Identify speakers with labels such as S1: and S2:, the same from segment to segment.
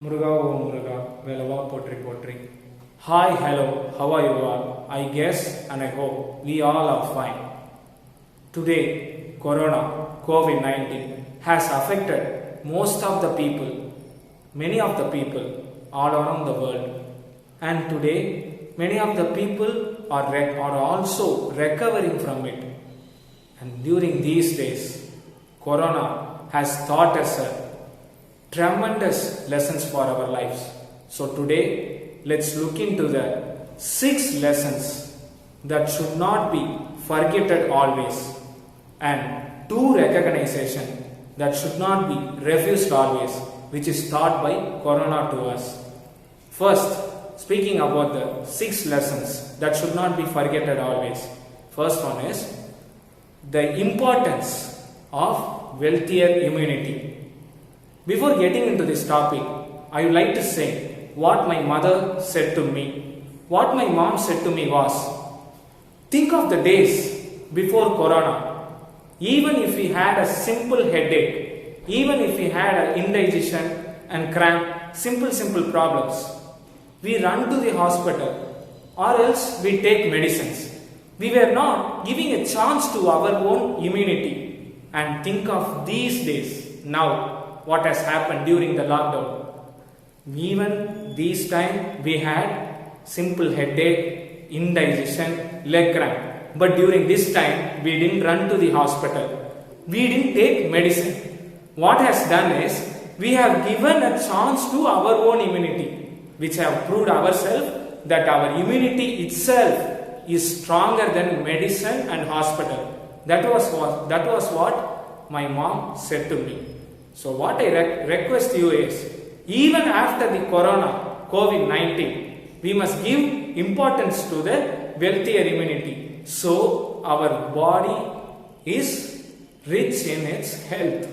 S1: Muruga O Muruga, Velava Potri Potri. Hi, hello, how are you all? I guess and I hope we all are fine. Today, Corona, COVID-19 has affected most of the people, many of the people all around the world. And today, many of the people are also recovering from it. And during these days, Corona has taught us tremendous lessons for our lives. So today, let's look into the 6 lessons that should not be forgotten always, and 2 recognition that should not be refused always, which is taught by Corona to us. First, speaking about the 6 lessons that should not be forgotten always. First one is the importance of wealthier immunity. Before getting into this topic, I would like to say what my mother said to me. What my mom said to me was, think of the days before Corona. Even if we had a simple headache, even if we had an indigestion and cramp, simple problems, we run to the hospital or else we take medicines. We were not giving a chance to our own immunity. And think of these days now, what has happened during the lockdown. Even this time we had simple headache, indigestion, leg cramp. But during this time we didn't run to the hospital. We didn't take medicine. What has done is we have given a chance to our own immunity, which have proved ourselves that our immunity itself is stronger than medicine and hospital. That was what my mom said to me. So what I request you is, even after the Corona, COVID-19, we must give importance to the wealthier immunity. So our body is rich in its health.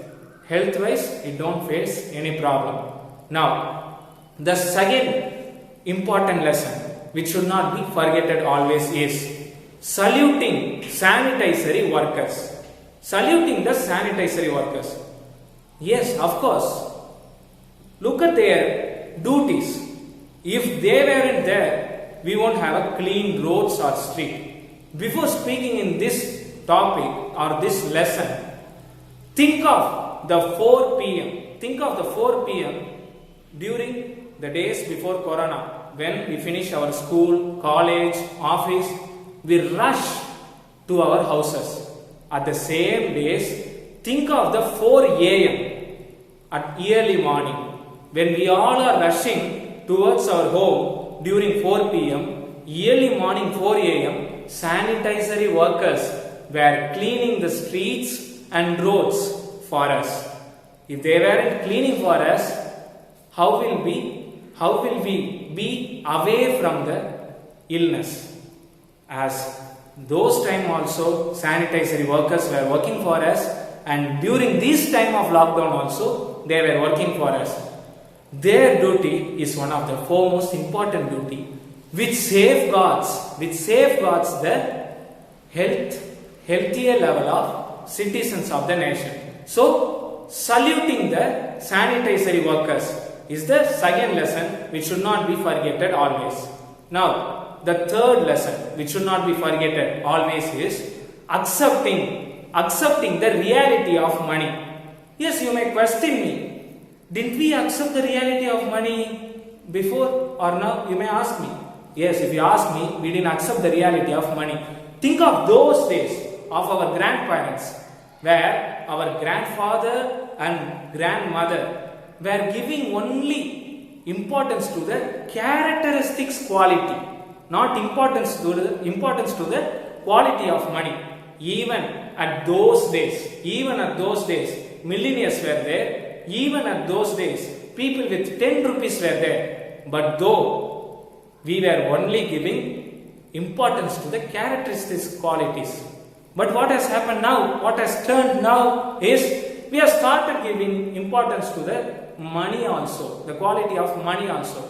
S1: Health-wise, it don't face any problem. Now, the second important lesson, which should not be forgotten always, is saluting sanitizing workers. Saluting the sanitizing workers. Yes, of course. Look at their duties. If they weren't there, we won't have a clean roads or street. Before speaking in this topic or this lesson, think of the 4 p.m. Think of the 4 p.m. during the days before Corona, when we finish our school, college, office, we rush to our houses. At the same days, think of the 4 a.m. at early morning, when we all are rushing towards our home during 4 p.m. Early morning 4 a.m. sanitizing workers were cleaning the streets and roads for us. If they weren't cleaning for us, how will we be away from the illness? As those time also sanitizing workers were working for us, and during this time of lockdown also they were working for us. Their duty is one of the foremost important duty, which safeguards the healthier level of citizens of the nation. So saluting the sanitizing workers is the second lesson which should not be forgotten always. Now, the third lesson which should not be forgotten always is accepting the reality of money. Yes, you may question me, didn't we accept the reality of money before or now? You may ask me. Yes, if you ask me, we didn't accept the reality of money. Think of those days of our grandparents, where our grandfather and grandmother were giving only importance to the characteristics quality, not importance to the quality of money. Even at those days, millionaires were there. Even at those days, people with 10 rupees were there. But though we were only giving importance to the characteristics qualities. But what has happened now, what has turned now is we have started giving importance to the money also, the quality of money also.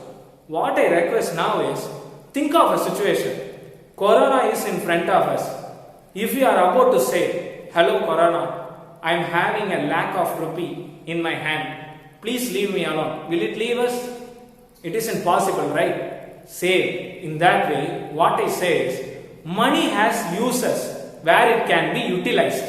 S1: What I request now is, think of a situation. Corona is in front of us. If we are about to say, hello Corona, I am having a lakh of rupee in my hand. please leave me alone. Will it leave us? It isn't possible, right? Say, in that way, what I say is, money has uses where it can be utilized.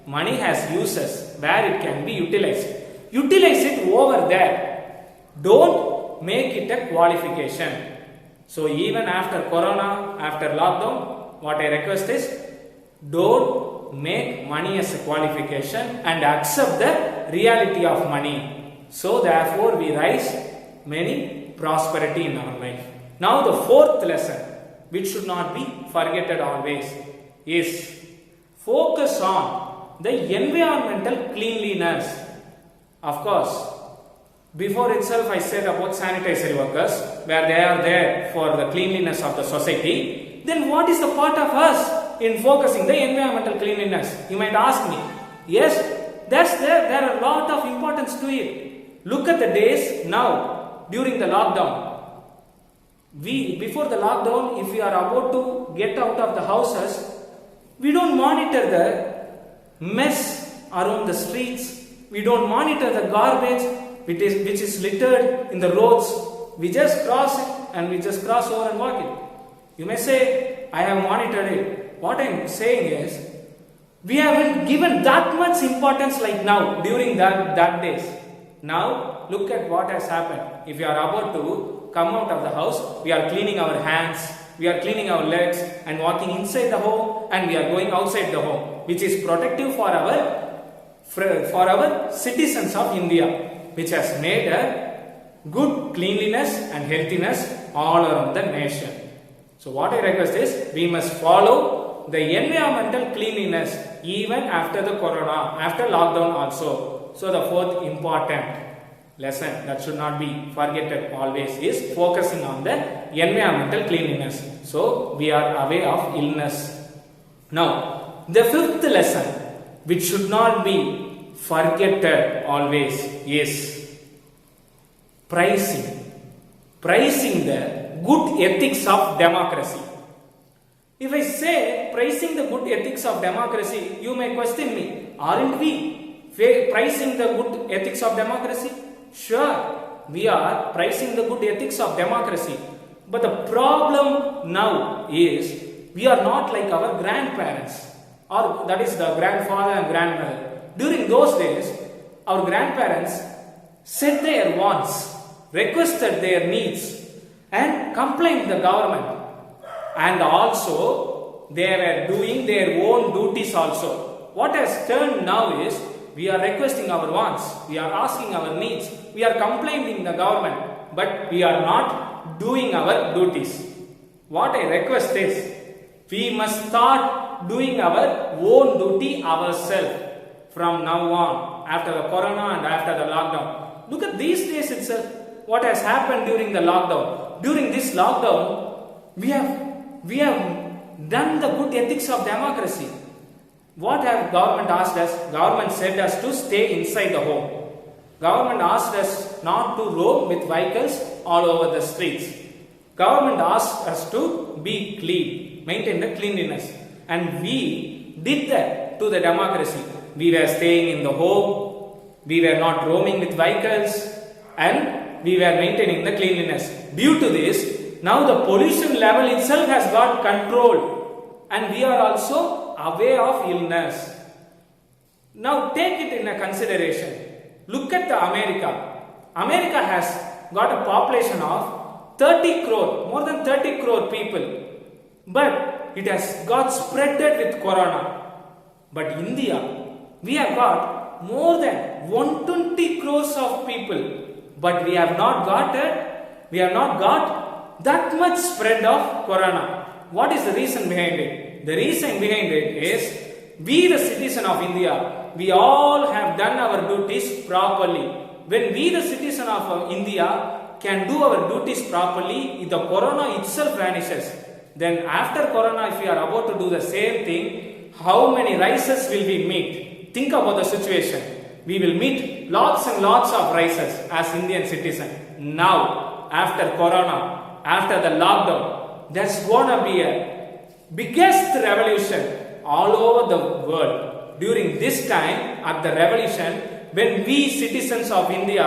S1: Money has uses where it can be utilized. Utilize it over there. Don't make it a qualification. So even after Corona, after lockdown, what I request is, don't make money as a qualification and accept the reality of money. So therefore we rise many prosperity in our life. Now the fourth lesson, which should not be forgotten always, is focus on the environmental cleanliness. Of course, before itself I said about sanitizer workers, where they are there for the cleanliness of the society. Then what is the part of us in focusing the environmental cleanliness? You might ask me. Yes, that's there. There are a lot of importance to it. Look at the days now during the lockdown. Before the lockdown, if we are about to get out of the houses, we don't monitor the mess around the streets. We don't monitor the garbage which is littered in the roads. We just cross it and we just cross over and walk it. You may say, I have monitored it. What I am saying is, we haven't given that much importance like now during that days. Now look at what has happened. If you are about to come out of the house, we are cleaning our hands, we are cleaning our legs and walking inside the home, and we are going outside the home, which is protective for our citizens of India, which has made a good cleanliness and healthiness all around the nation. So what I request is, we must follow the environmental cleanliness even after the Corona, after lockdown also. So the fourth important lesson that should not be forgotten always is focusing on the environmental cleanliness. So we are aware of illness. Now the fifth lesson, which should not be forgotten always, is pricing the good ethics of democracy. If I say pricing the good ethics of democracy, you may question me, aren't we pricing the good ethics of democracy? Sure, we are pricing the good ethics of democracy. But the problem now is, we are not like our grandparents, or that is the grandfather and grandmother. During those days, our grandparents said their wants, requested their needs, and complained to the government. And also, they were doing their own duties also. What has turned now is, we are requesting our wants, we are asking our needs, we are complaining the government, but we are not doing our duties. What I request is, we must start doing our own duty ourselves from now on, after the Corona and after the lockdown. Look at these days itself, what has happened during the lockdown. During this lockdown, we have done the good ethics of democracy. What have government asked us? Government said us to stay inside the home. Government asked us not to roam with vehicles all over the streets. Government asked us to be clean, maintain the cleanliness. And we did that to the democracy. We were staying in the home, we were not roaming with vehicles, and we were maintaining the cleanliness. Due to this, now the pollution level itself has got controlled, and we are also aware of illness. Now take it in a consideration. Look at the America. America has got a population of 30 crore, more than 30 crore people, but it has got spreaded with Corona. But India, we have got more than 120 crores of people, but we have not got that much spread of Corona. What is the reason behind it? The reason behind it is, we the citizen of India, we all have done our duties properly. When we the citizen of India can do our duties properly, the Corona itself vanishes. Then after Corona, if we are about to do the same thing, how many rises will we meet? Think about the situation. We will meet lots and lots of rises as Indian citizens. Now, after Corona, after the lockdown, there's gonna be a biggest revolution all over the world. During this time, at the revolution, when we citizens of India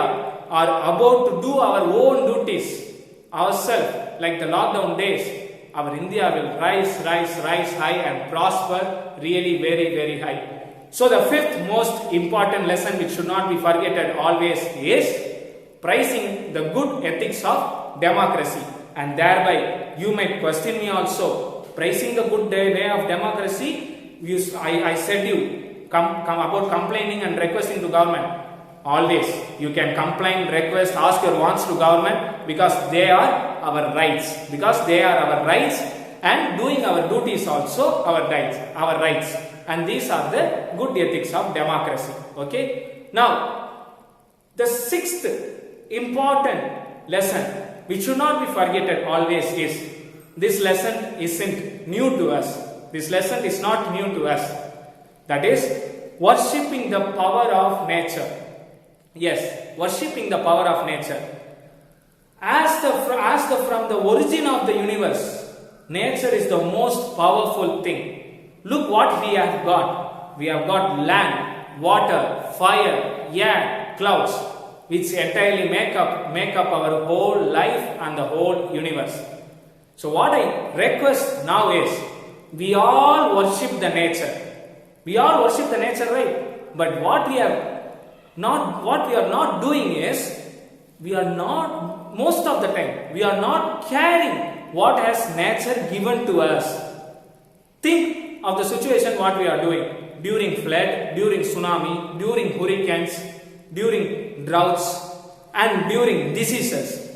S1: are about to do our own duties ourselves, like the lockdown days, our India will rise high and prosper really very high. So the fifth most important lesson which should not be forgotten always is praising the good ethics of democracy. And thereby you might question me also, praising the good way of democracy, I said you come about complaining and requesting to government. Always you can complain, request, ask your wants to government, because they are our rights. Because they are our rights, and doing our duties also our rights. And these are the good ethics of democracy. Okay. Now, the sixth important lesson which should not be forgotten always is, this lesson isn't new to us. This lesson is not new to us. That is, worshipping the power of nature. Yes, worshipping the power of nature. From the origin of the universe, nature is the most powerful thing. Look what we have got. We have got land, water, fire, air, clouds, which entirely make up our whole life and the whole universe. So what I request now is, we all worship the nature. We all worship the nature, right? But what we are not doing is, most of the time, we are not caring what has nature given to us. Think of the situation what we are doing during flood, during tsunami, during hurricanes, during droughts, and during diseases.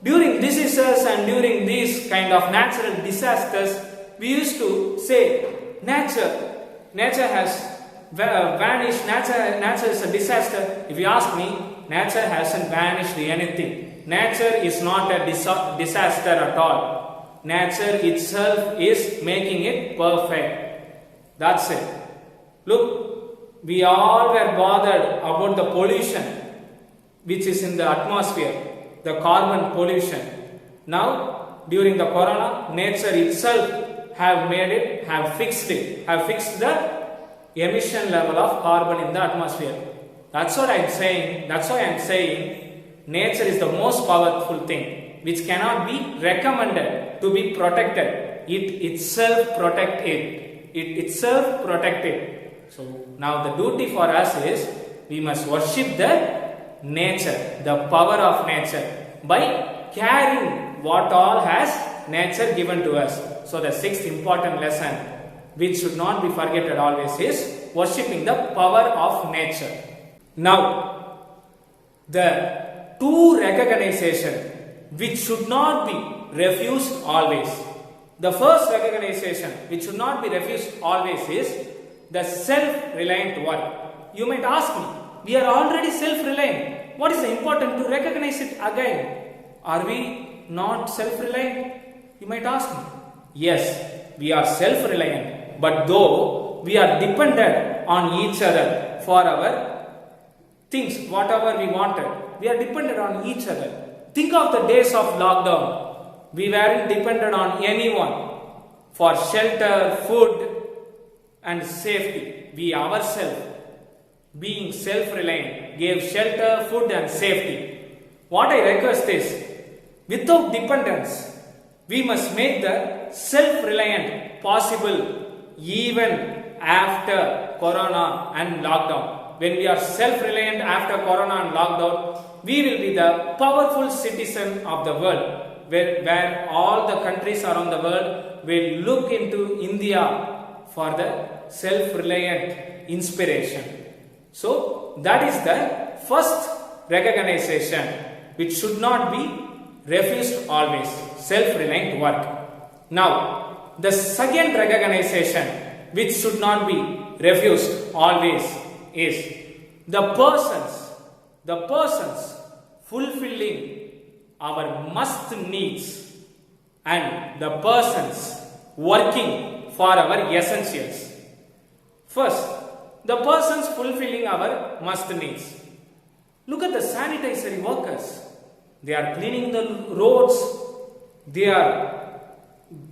S1: During diseases and during these kind of natural disasters, we used to say, nature has vanished, nature is a disaster. If you ask me, nature hasn't vanished anything. Nature is not a disaster at all. Nature itself is making it perfect. That's it. Look, we all were bothered about the pollution which is in the atmosphere, the carbon pollution. Now, during the corona, nature itself have fixed the emission level of carbon in the atmosphere. That's what I'm saying. That's why I'm saying nature is the most powerful thing which cannot be recommended to be protected. It itself protect it. It itself protect it. So now the duty for us is, we must worship the nature, the power of nature, by carrying what all has nature given to us. So the sixth important lesson which should not be forgotten always is worshipping the power of nature. Now, the two recognition which should not be refused always. The first recognition which should not be refused always is the self-reliant work. You might ask me, we are already self-reliant. What is important to recognize it again? Are we not self-reliant? You might ask me. Yes, we are self-reliant, but though we are dependent on each other for our things, whatever we wanted, we are dependent on each other. Think of the days of lockdown. We weren't dependent on anyone for shelter, food and safety. We ourselves, being self-reliant, gave shelter, food and safety. What I request is, without dependence, we must make the self-reliant possible even after corona and lockdown. When we are self-reliant after corona and lockdown, we will be the powerful citizen of the world, where all the countries around the world will look into India for the self-reliant inspiration. So that is the first recognition which should not be refused always, self-reliant work. Now, the second recognition which should not be refused always is the persons fulfilling our must needs and the persons working for our essentials. First, the persons fulfilling our must needs. Look at the sanitizer workers. They are cleaning the roads. They are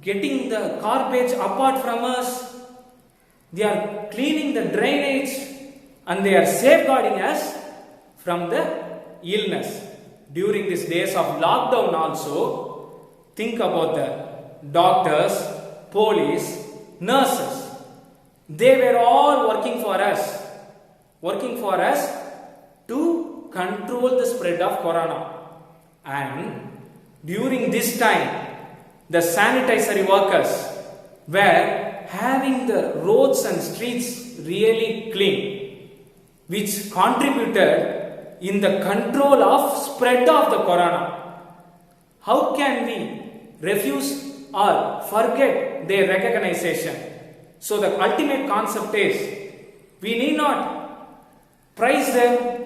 S1: getting the garbage apart from us. They are cleaning the drainage and they are safeguarding us from the illness. During these days of lockdown also, think about the doctors, police, nurses. They were all working for us to control the spread of corona. And during this time, the sanitizer workers were having the roads and streets really clean, which contributed in the control of spread of the corona. How can we refuse or forget their recognition? So the ultimate concept is, we need not praise them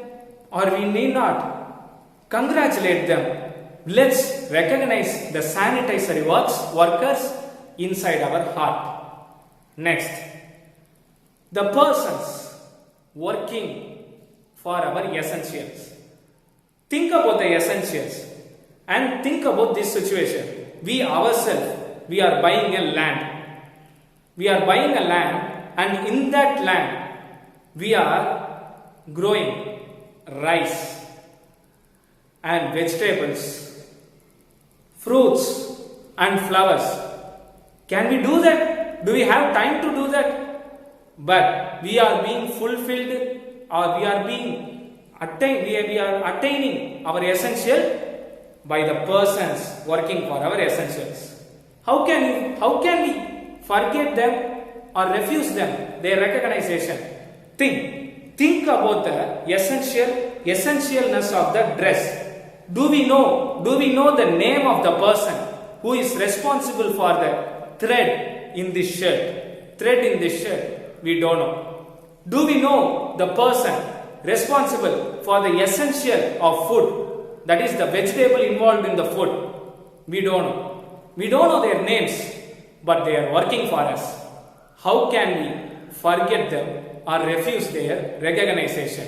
S1: or we need not congratulate them. Let's recognize the sanitizer workers inside our heart. Next, the persons working for our essentials. Think about the essentials and think about this situation. We ourselves, we are buying a land. We are buying a land, and in that land, we are growing rice and vegetables, fruits and flowers. Can we do that? Do we have time to do that? But we are being fulfilled, or we are attaining our essential by the persons working for our essentials. How can we forget them or refuse them their recognition? Think about the essentialness of the dress. Do we know the name of the person who is responsible for the thread in this shirt? We don't know. Do we know the person responsible for the essential of food, that is the vegetable involved in the food? We don't know. We don't know their names, but they are working for us. How can we forget them or refuse their recognition?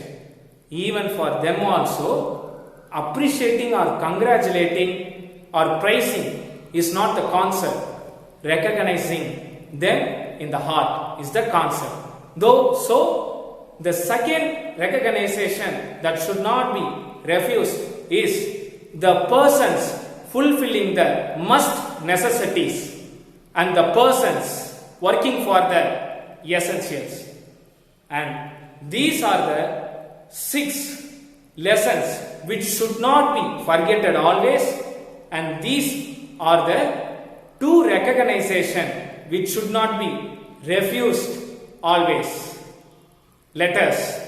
S1: Even for them also, appreciating or congratulating or praising is not the concept. Recognizing them in the heart is the concept. So the second recognition that should not be refused is the persons fulfilling the must necessities and the persons working for the essentials. And these are the 6 lessons which should not be forgotten always, and these are the 2 recognition which should not be refused always. Let us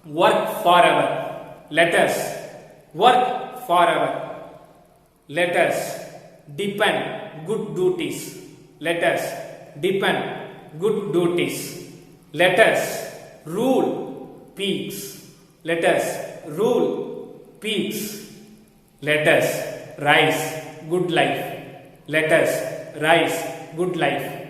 S1: work forever. Let us work forever. Let us depend good duties. Let us depend good duties. Let us rule peace. Let us rule peace. Let us rise good life. Let us rise good life.